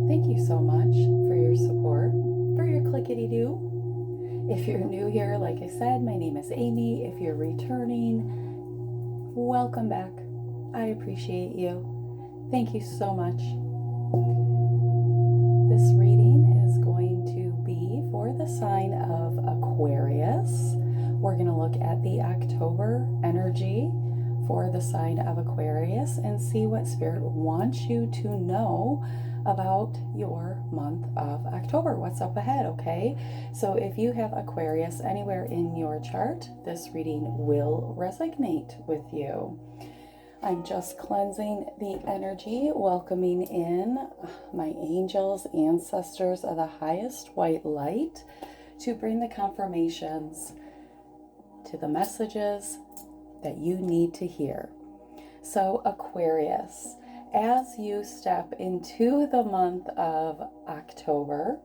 Thank you so much for your support, for your clickety-doo. If you're new here, like I said, my name is Amy. If you're returning, welcome back. I appreciate you. Thank you so much. This reading is going to be for the sign of Aquarius. We're going to look at the October energy for the sign of Aquarius and see what Spirit wants you to know about your month of October, what's up ahead, okay? So if you have Aquarius anywhere in your chart, this reading will resonate with you. I'm just cleansing the energy, welcoming in my angels, ancestors of the highest white light to bring the confirmations to the messages that you need to hear. So Aquarius, as you step into the month of October,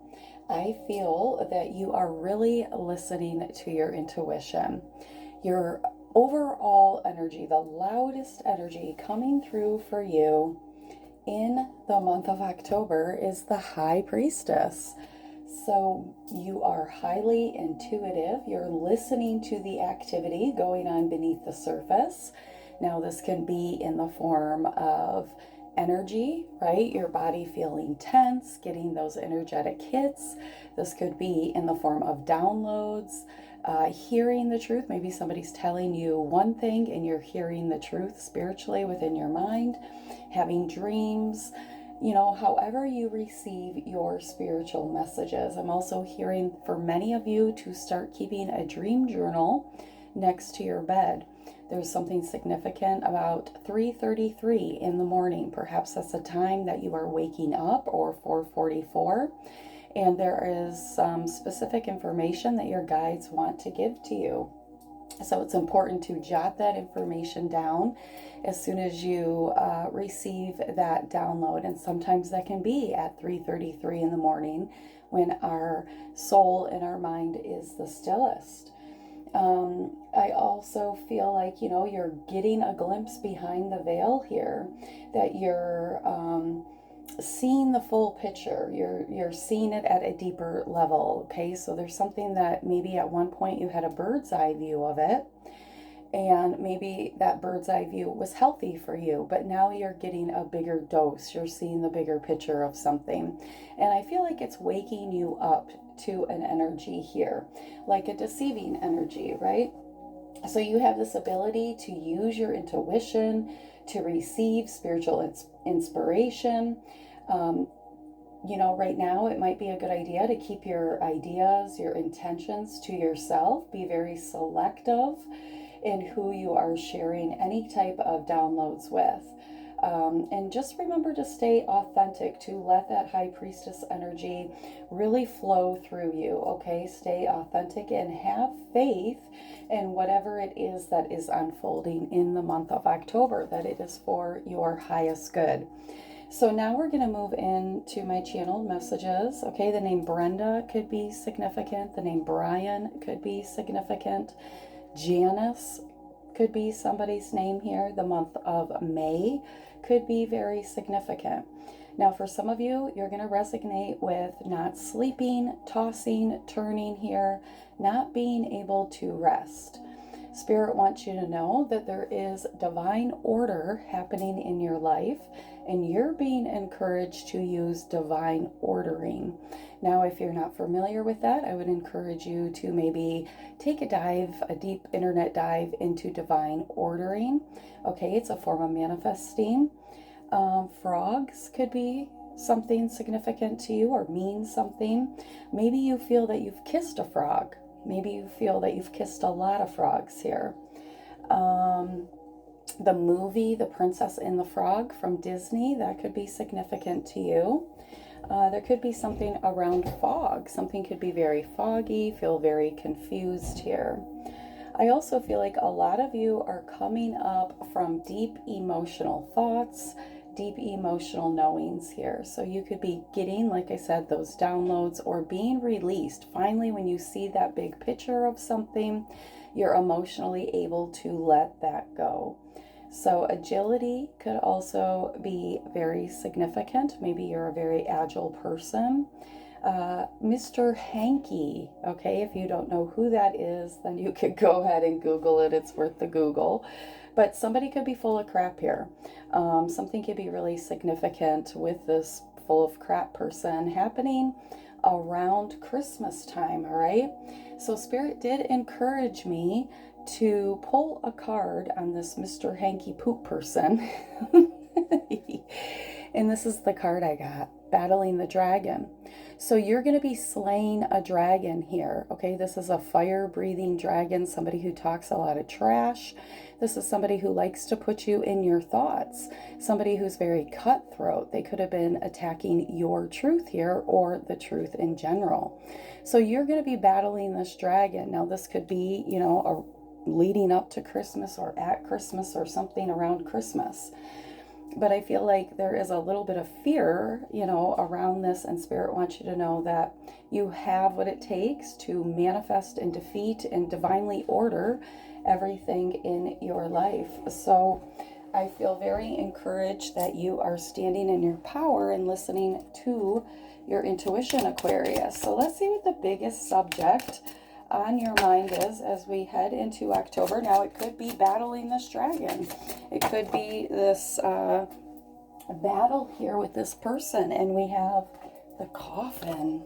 I feel that you are really listening to your intuition. Your overall energy, the loudest energy coming through for you in the month of October is the High Priestess. So you are highly intuitive. You're listening to the activity going on beneath the surface. Now this can be in the form of energy, right? Your body feeling tense, getting those energetic hits. This could be in the form of downloads, hearing the truth. Maybe somebody's telling you one thing and you're hearing the truth spiritually within your mind, having dreams, however you receive your spiritual messages. I'm also hearing for many of you to start keeping a dream journal next to your bed. There's something significant about 3:33 in the morning. Perhaps that's the time that you are waking up, or 4:44. And there is some specific information that your guides want to give to you. So it's important to jot that information down as soon as you receive that download. And sometimes that can be at 3:33 in the morning when our soul and our mind is the stillest. I also feel like, you're getting a glimpse behind the veil here, that you're seeing the full picture. You're seeing it at a deeper level, okay? So there's something that maybe at one point you had a bird's eye view of it, and maybe that bird's eye view was healthy for you, but now you're getting a bigger dose. You're seeing the bigger picture of something. And I feel like it's waking you up to an energy here, like a deceiving energy, right? So you have this ability to use your intuition to receive spiritual inspiration. Right now it might be a good idea to keep your ideas, your intentions to yourself. Be very selective in who you are sharing any type of downloads with. And just remember to stay authentic, to let that High Priestess energy really flow through you, okay? Stay authentic and have faith in whatever it is that is unfolding in the month of October, that it is for your highest good. So now we're going to move into my channeled messages, okay? The name Brenda could be significant. The name Brian could be significant. Janice could be somebody's name here. The month of May could be very significant. Now, for some of you, you're going to resonate with not sleeping, tossing, turning here, not being able to rest. Spirit wants you to know that there is divine order happening in your life, and you're being encouraged to use divine ordering. Now, if you're not familiar with that, I would encourage you to maybe take a deep internet dive into divine ordering. Okay, it's a form of manifesting. Frogs could be something significant to you or mean something. Maybe you feel that you've kissed a frog. Maybe you feel that you've kissed a lot of frogs here. The movie The Princess and the Frog from Disney, that could be significant to you. There could be something around fog. Something could be very foggy, feel very confused here. I also feel like a lot of you are coming up from deep emotional thoughts, deep emotional knowings here. So you could be getting, like I said, those downloads or being released. Finally, when you see that big picture of something, you're emotionally able to let that go. So agility could also be very significant. Maybe you're a very agile person. Mr. Hanky, okay, if you don't know who that is, then you could go ahead and Google it. It's worth the Google. But somebody could be full of crap here. Something could be really significant with this full of crap person happening around Christmas time, all right? So Spirit did encourage me to pull a card on this Mr. Hanky Poop person. And this is the card I got, Battling the Dragon. So you're going to be slaying a dragon here, okay? This is a fire-breathing dragon, somebody who talks a lot of trash. This is somebody who likes to put you in your thoughts, somebody who's very cutthroat. They could have been attacking your truth here or the truth in general. So you're going to be battling this dragon. Now, this could be, you know, leading up to Christmas or at Christmas or something around Christmas. But I feel like there is a little bit of fear, you know, around this, and Spirit wants you to know that you have what it takes to manifest and defeat and divinely order everything in your life. So I feel very encouraged that you are standing in your power and listening to your intuition, Aquarius. So let's see what the biggest subject on your mind is as we head into October. Now, it could be battling this dragon. It could be this battle here with this person, and we have the coffin.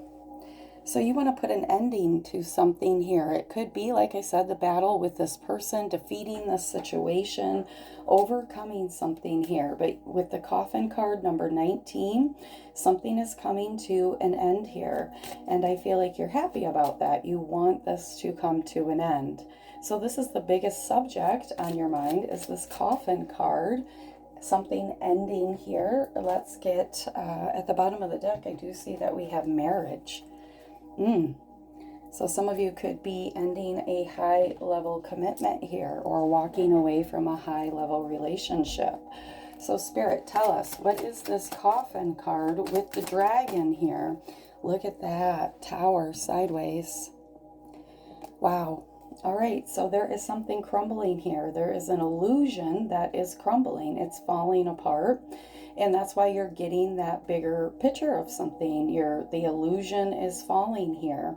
So you want to put an ending to something here. It could be, like I said, the battle with this person, defeating this situation, overcoming something here. But with the coffin card, number 19, something is coming to an end here. And I feel like you're happy about that. You want this to come to an end. So this is the biggest subject on your mind, is this coffin card. Something ending here. Let's get at the bottom of the deck. I do see that we have marriage. So some of you could be ending a high level commitment here or walking away from a high level relationship. So Spirit, tell us, what is this coffin card with the dragon here? Look at that, Tower sideways. Wow. All right, so there is something crumbling here. There is an illusion that is crumbling. It's falling apart. And that's why you're getting that bigger picture of something. The illusion is falling here.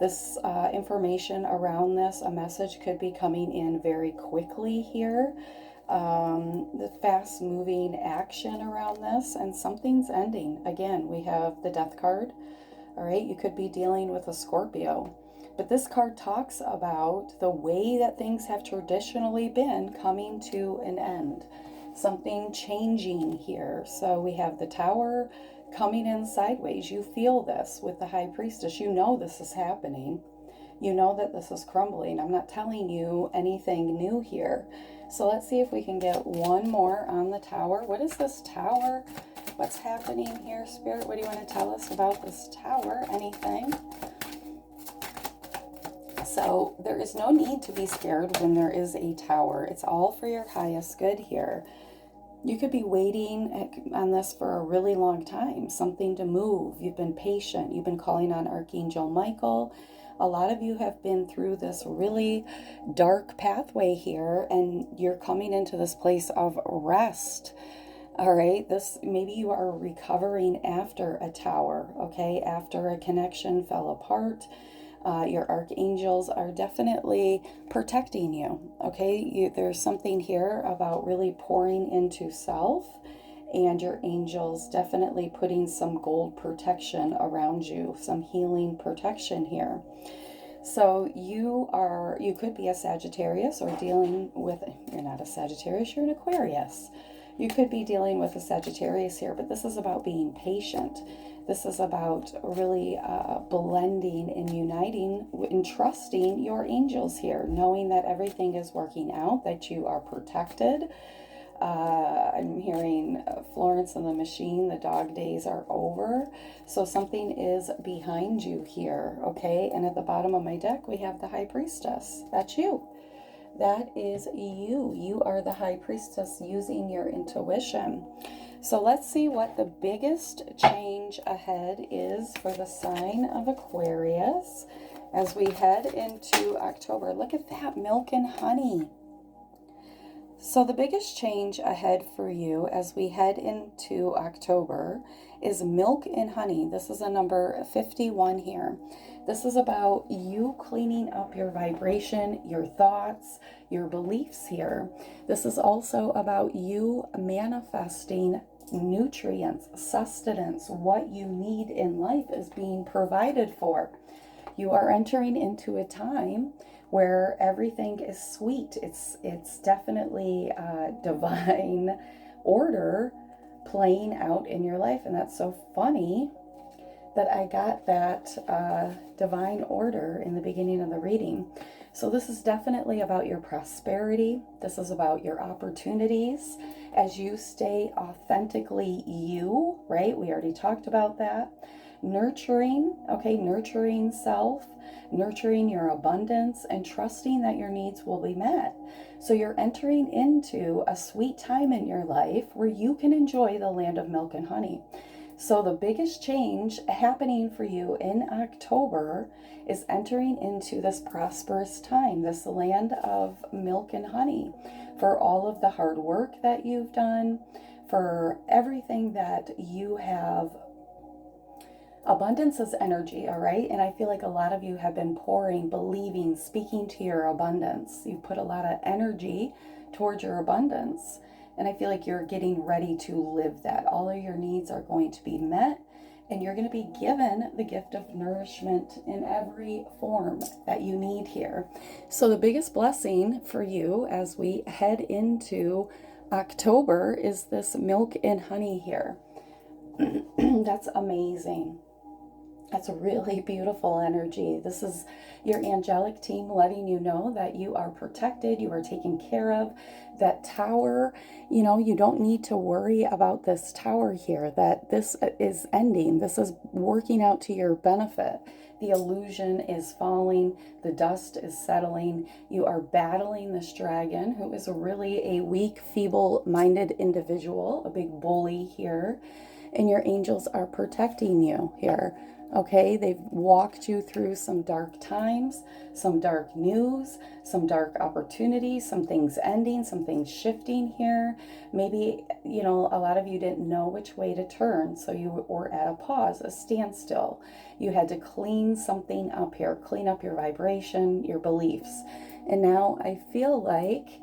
This information around this, a message could be coming in very quickly here. The fast moving action around this, and something's ending. Again, we have the Death card. All right, you could be dealing with a Scorpio. But this card talks about the way that things have traditionally been coming to an end. Something changing here. So we have the Tower coming in sideways. You feel this with the High Priestess. You know this is happening. You know that this is crumbling. I'm not telling you anything new here. So let's see if we can get one more on the Tower. What is this Tower? What's happening here, Spirit? What do you want to tell us about this Tower? Anything? So there is no need to be scared when there is a Tower. It's all for your highest good here. You could be waiting on this for a really long time, something to move. You've been patient. You've been calling on Archangel Michael. A lot of you have been through this really dark pathway here, and you're coming into this place of rest. All right, maybe you are recovering after a Tower, okay, after a connection fell apart. Your archangels are definitely protecting you, okay? There's something here about really pouring into self, and your angels definitely putting some gold protection around you, some healing protection here. So you could be a Sagittarius or dealing with, you're not a Sagittarius, you're an Aquarius. You could be dealing with a Sagittarius here, but this is about being patient. This is about really blending and uniting and trusting your angels here, knowing that everything is working out, that you are protected. I'm hearing Florence and the Machine, the dog days are over. So something is behind you here, okay? And at the bottom of my deck, we have the High Priestess. That's you. That is you. You are the High Priestess using your intuition. So let's see what the biggest change ahead is for the sign of Aquarius as we head into October. Look at that, milk and honey. So the biggest change ahead for you as we head into October is milk and honey. This is a number 51 here. This is about you cleaning up your vibration, your thoughts, your beliefs here. This is also about you manifesting nutrients, sustenance, what you need in life is being provided for. You are entering into a time where everything is sweet. It's definitely divine order playing out in your life, and that's so funny that I got that divine order in the beginning of the reading. So this is definitely about your prosperity. This is about your opportunities as you stay authentically you, right? We already talked about that. Nurturing, okay, nurturing self, nurturing your abundance, and trusting that your needs will be met. So you're entering into a sweet time in your life where you can enjoy the land of milk and honey. So the biggest change happening for you in October is entering into this prosperous time, this land of milk and honey, for all of the hard work that you've done, for everything that you have. Abundance is energy, all right? And I feel like a lot of you have been pouring, believing, speaking to your abundance. You've put a lot of energy towards your abundance. And I feel like you're getting ready to live that. All of your needs are going to be met, and you're going to be given the gift of nourishment in every form that you need here. So the biggest blessing for you as we head into October is this milk and honey here. That's amazing. That's a really beautiful energy. This is your angelic team letting you know that you are protected, you are taken care of. That tower, you don't need to worry about this tower here, that this is ending. This is working out to your benefit. The illusion is falling, the dust is settling. You are battling this dragon who is really a weak, feeble-minded individual, a big bully here. And your angels are protecting you here. Okay, they've walked you through some dark times, some dark news, some dark opportunities, some things ending, some things shifting here. Maybe, a lot of you didn't know which way to turn, so you were at a pause, a standstill. You had to clean something up here, clean up your vibration, your beliefs. And now I feel like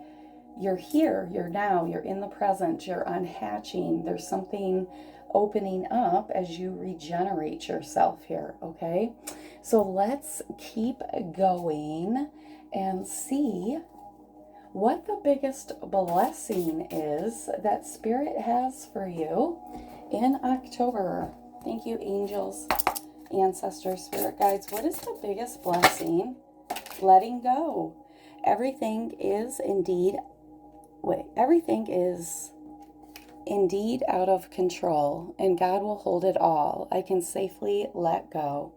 you're here, you're in the present, you're unhatching. There's something opening up as you regenerate yourself here, okay? So let's keep going and see what the biggest blessing is that Spirit has for you in October. Thank you, angels, ancestors, spirit guides. What is the biggest blessing? Letting go. Everything is indeed out of control, and God will hold it all. I can safely let go.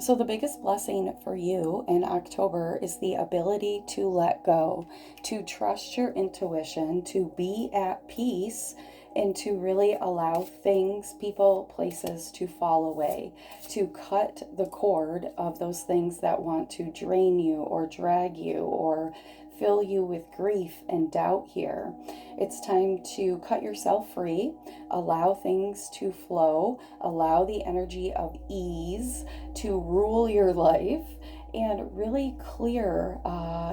So the biggest blessing for you in October is the ability to let go, to trust your intuition, to be at peace, and to really allow things, people, places to fall away, to cut the cord of those things that want to drain you or drag you or fill you with grief and doubt here. It's time to cut yourself free, allow things to flow, allow the energy of ease to rule your life, and really clear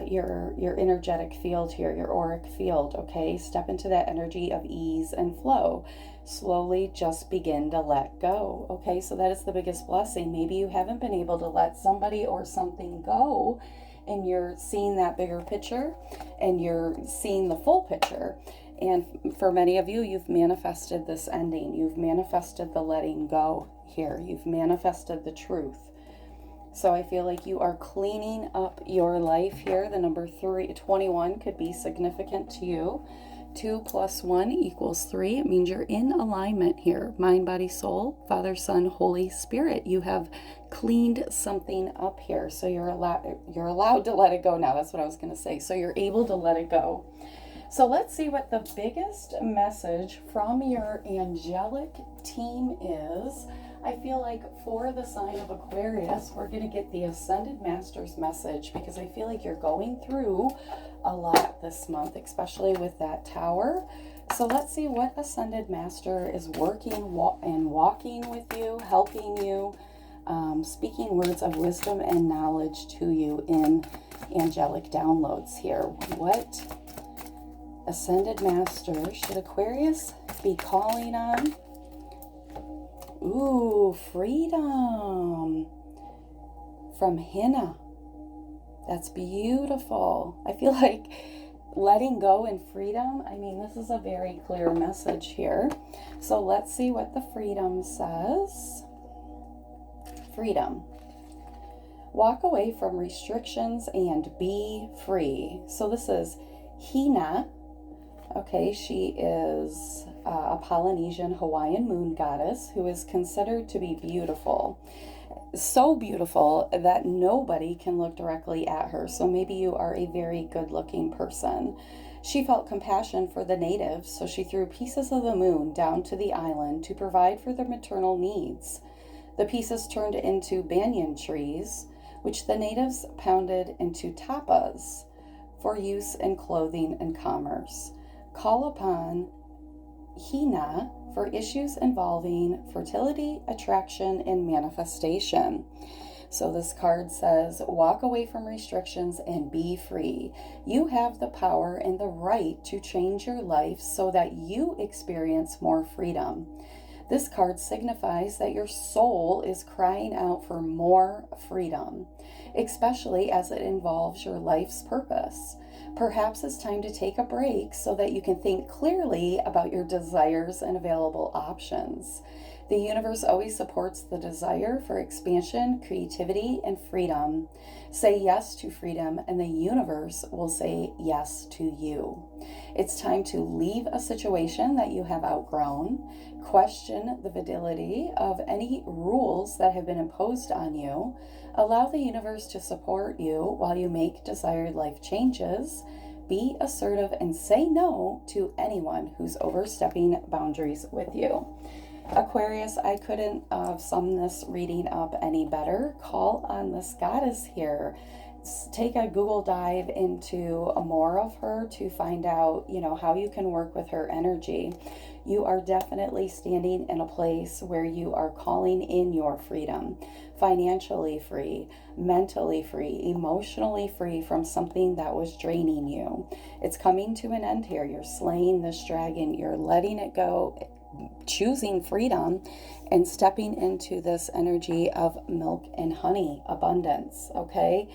your energetic field here, your auric field, okay? Step into that energy of ease and flow. Slowly just begin to let go, okay? So that is the biggest blessing. Maybe you haven't been able to let somebody or something go, and you're seeing that bigger picture, and you're seeing the full picture. And for many of you, you've manifested this ending. You've manifested the letting go here. You've manifested the truth. So I feel like you are cleaning up your life here. The number 21 could be significant to you. 2 + 1 = 3. It means you're in alignment here. Mind, body, soul, Father, Son, Holy Spirit. You have cleaned something up here. So you're allowed to let it go now. That's what I was going to say. So you're able to let it go. So let's see what the biggest message from your angelic team is. I feel like for the sign of Aquarius, we're going to get the Ascended Master's message, because I feel like you're going through a lot this month, especially with that Tower. So let's see what Ascended Master is working and walking with you, helping you, speaking words of wisdom and knowledge to you in angelic downloads here. What Ascended Master should Aquarius be calling on? Ooh, freedom from Hina. That's beautiful. I feel like letting go and freedom. I mean, this is a very clear message here. So let's see what the freedom says. Freedom. Walk away from restrictions and be free. So this is Hina. Okay, she is a Polynesian Hawaiian moon goddess who is considered to be beautiful. So beautiful that nobody can look directly at her. So maybe you are a very good-looking person. She felt compassion for the natives, so she threw pieces of the moon down to the island to provide for their maternal needs. The pieces turned into banyan trees, which the natives pounded into tapas for use in clothing and commerce. Call upon Hina for issues involving fertility, attraction, and manifestation. So this card says, walk away from restrictions and be free. You have the power and the right to change your life so that you experience more freedom. This card signifies that your soul is crying out for more freedom, especially as it involves your life's purpose. Perhaps it's time to take a break so that you can think clearly about your desires and available options. The universe always supports the desire for expansion, creativity, and freedom. Say yes to freedom, and the universe will say yes to you. It's time to leave a situation that you have outgrown. Question the validity of any rules that have been imposed on you. Allow the universe to support you while you make desired life changes. Be assertive and say no to anyone who's overstepping boundaries with you. Aquarius, I couldn't sum this reading up any better. Call on this goddess here. Take a Google dive into more of her to find out, how you can work with her energy. You are definitely standing in a place where you are calling in your freedom. Financially free, mentally free, emotionally free from something that was draining you. It's coming to an end here. You're slaying this dragon. You're letting it go, choosing freedom, and stepping into this energy of milk and honey, abundance, okay?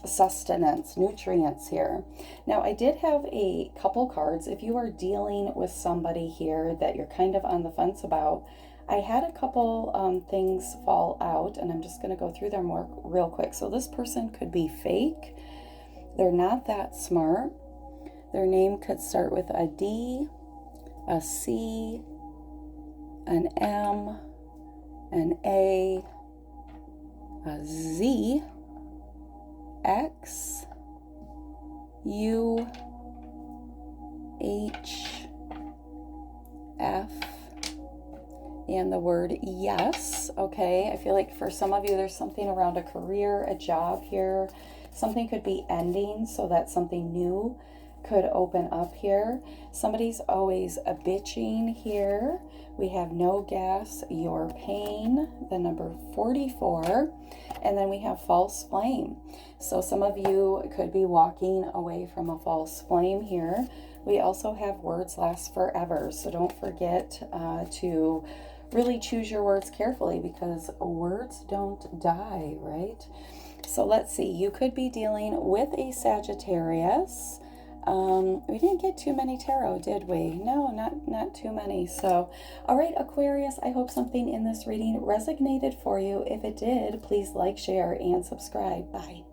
Sustenance, nutrients here. Now, I did have a couple cards. If you are dealing with somebody here that you're kind of on the fence about, I had a couple things fall out, and I'm just going to go through them real quick. So this person could be fake. They're not that smart. Their name could start with a D, a C, an M, an A, Z, X, U, H, F, and the word yes. Okay, I feel like for some of you there's something around a career, a job here. Something could be ending so that something new could open up here. Somebody's always a bitching here. We have no gas, your pain, the number 44, and then we have false flame. So some of you could be walking away from a false flame here. We also have words last forever, so don't forget to really choose your words carefully, because words don't die, right? So let's see, you could be dealing with a Sagittarius. We didn't get too many tarot, did we? No, not too many. So, all right, Aquarius, I hope something in this reading resonated for you. If it did, please like, share, and subscribe. Bye.